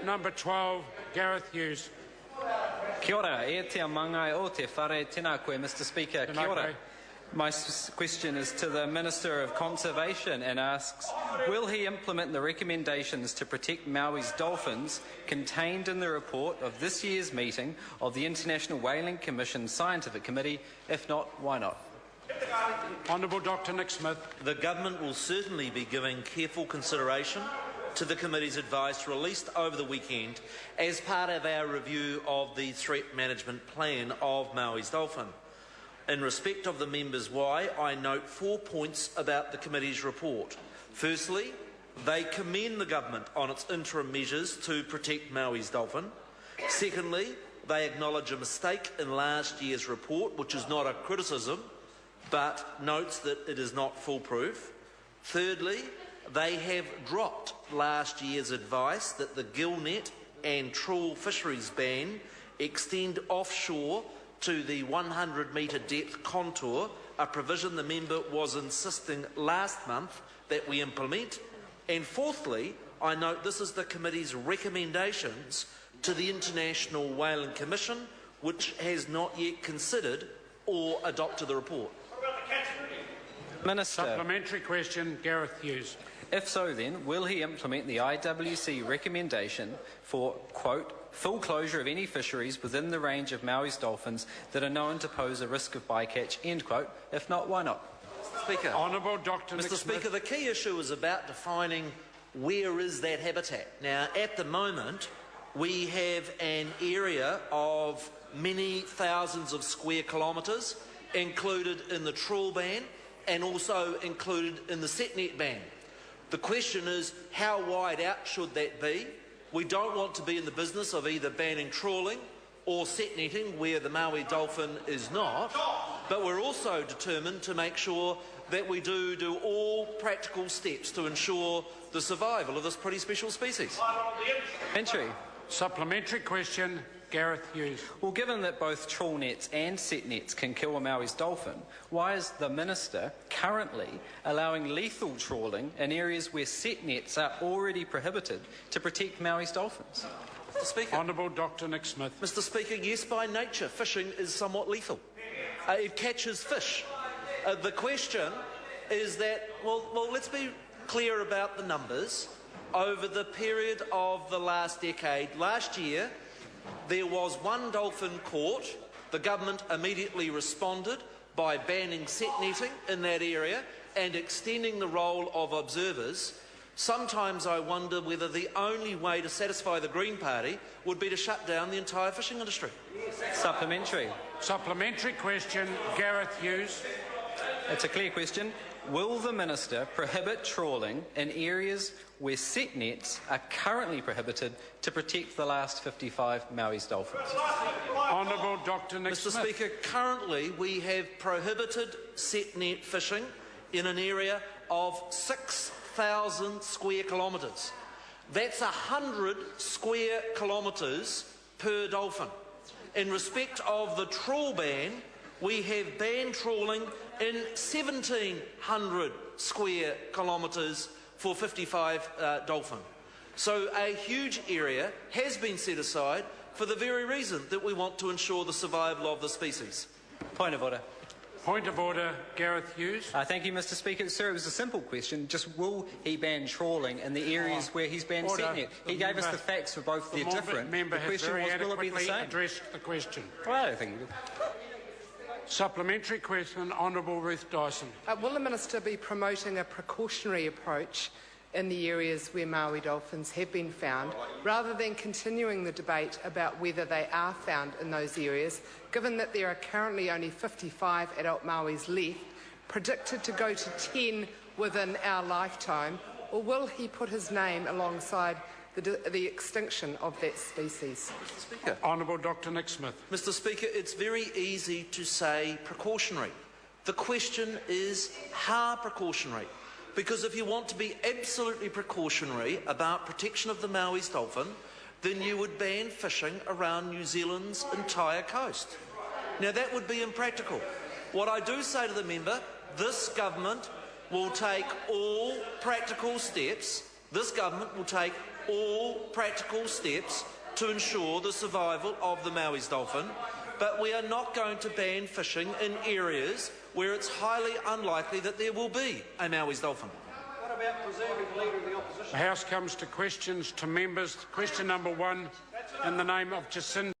Number 12, Gareth Hughes. Kia ora, e te amangai o te whare tēnā koe, Mr Speaker. Kia ora. My question is to the Minister of Conservation and asks, will he implement the recommendations to protect Maui's dolphins contained in the report of this year's meeting of the International Whaling Commission Scientific Committee? If not, why not? Honourable Dr Nick Smith. The Government will certainly be giving careful consideration to the Committee's advice released over the weekend as part of our review of the threat management plan of Maui's dolphin. In respect of the members' why, I note 4 points about the Committee's report. Firstly, they commend the Government on its interim measures to protect Maui's dolphin. Secondly, they acknowledge a mistake in last year's report, which is not a criticism, but notes that it is not foolproof. Thirdly, they have dropped last year's advice that the gillnet and trawl fisheries ban extend offshore to the 100-metre depth contour, a provision the member was insisting last month that we implement. And fourthly, I note this is the Committee's recommendations to the International Whaling Commission, which has not yet considered or adopted the report. Minister. Supplementary question, Gareth Hughes. If so then, will he implement the IWC recommendation for, quote, full closure of any fisheries within the range of Maui's dolphins that are known to pose a risk of bycatch, end quote? If not, why not? Speaker. Honourable Dr. Mr. Speaker, the key issue is about defining where is that habitat. Now, at the moment, we have an area of many thousands of square kilometres included in the trawl ban and also included in the set net ban. The question is, how wide out should that be? We don't want to be in the business of either banning trawling or set netting where the Maui dolphin is not, but we're also determined to make sure that we do all practical steps to ensure the survival of this pretty special species. Entry. Supplementary question, Gareth Hughes. Well, given that both trawl nets and set nets can kill a Maui's dolphin, why is the Minister currently allowing lethal trawling in areas where set nets are already prohibited to protect Maui's dolphins? Mr. Speaker. Honourable Dr. Nick Smith. Mr. Speaker, yes, by nature, fishing is somewhat lethal. It catches fish. The question is that, well, let's be clear about the numbers. Over the period of the last decade, last year, there was one dolphin caught. The Government immediately responded by banning set netting in that area and extending the role of observers. Sometimes I wonder whether the only way to satisfy the Green Party would be to shut down the entire fishing industry. Supplementary. Supplementary question, Gareth Hughes. It's a clear question. Will the Minister prohibit trawling in areas where set nets are currently prohibited to protect the last 55 Maui's dolphins? Honourable Dr. Nick Mr. Smith. Speaker, currently we have prohibited set net fishing in an area of 6,000 square kilometres. That's 100 square kilometres per dolphin. In respect of the trawl ban, we have banned trawling in 1,700 square kilometres for 55 dolphin. So a huge area has been set aside for the very reason that we want to ensure the survival of the species. Point of order. Point of order, Gareth Hughes. Thank you, Mr. Speaker. Sir, it was a simple question. Just will he ban trawling in the areas where he's banned set net? He gave us the facts for both. They're different. The question was, will it be the same? Addressed the question. Well, I don't think he did. Supplementary question, Honourable Ruth Dyson. Will the Minister be promoting a precautionary approach in the areas where Maui dolphins have been found, rather than continuing the debate about whether they are found in those areas, given that there are currently only 55 adult Mauis left, predicted to go to 10 within our lifetime, or will he put his name alongside the extinction of that species? Mr. Speaker. Honourable Dr. Nick Smith. Mr. Speaker, it's very easy to say precautionary. The question is how precautionary? Because if you want to be absolutely precautionary about protection of the Maui's dolphin, then you would ban fishing around New Zealand's entire coast. Now that would be impractical. What I do say to the member, this government will take all practical steps. This government will take all practical steps to ensure the survival of the Maui's dolphin, but we are not going to ban fishing in areas where it's highly unlikely that there will be a Maui's dolphin. What about preserving the Leader of the Opposition? The House comes to questions to members. Question number 1, in the name of Jacinda